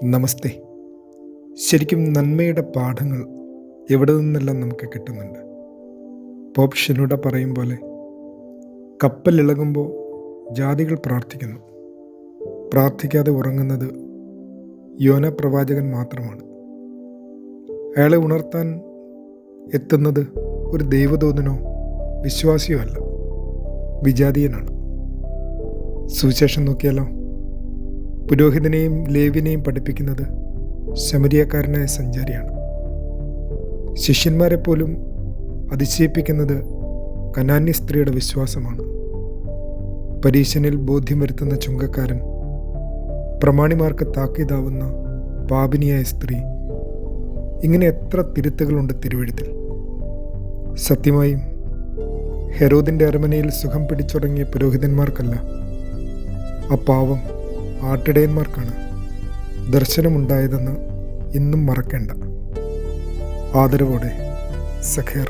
നമസ്തേ. ശരിക്കും നന്മയുടെ പാഠങ്ങൾ എവിടെ നിന്നെല്ലാം നമുക്ക് കിട്ടുന്നുണ്ട്. പോപ്പ് ഷിനോഡ പറയും പോലെ, കപ്പലിളകുമ്പോൾ ജാതികൾ പ്രാർത്ഥിക്കുന്നു, പ്രാർത്ഥിക്കാതെ ഉറങ്ങുന്നത് യോന പ്രവാചകൻ മാത്രമാണ്. അയാളെ ഉണർത്താൻ എത്തുന്നത് ഒരു ദൈവദൂതനോ വിശ്വാസിയോ അല്ല, വിജാതീയനാണ്. സുവിശേഷം നോക്കിയാലോ, പുരോഹിതനെയും ലേവ്യനെയും പഠിപ്പിക്കുന്നത് ശമരിയക്കാരനായ സഞ്ചാരിയാണ്. ശിഷ്യന്മാരെ പോലും അതിശയിപ്പിക്കുന്നത് കനാന്യ സ്ത്രീയുടെ വിശ്വാസമാണ്. പരീശനിൽ ബോധ്യം വരുത്തുന്ന ചുങ്കക്കാരൻ, പ്രമാണിമാർക്ക് താക്കീതാവുന്ന പാപിനിയായ സ്ത്രീ, ഇങ്ങനെ എത്ര തിരുത്തുകളുണ്ട് തിരുവെഴുത്തിൽ. സത്യമായും ഹെരോദിൻ്റെ അരമനയിൽ സുഖം പിടിച്ചുടങ്ങിയ പുരോഹിതന്മാർക്കല്ല, ആ പാവം ആട്ടിടയന്മാർക്കാണ് ദർശനമുണ്ടായതെന്ന് ഇന്നും മറക്കേണ്ട. ആദരവോടെ, സഖേർ.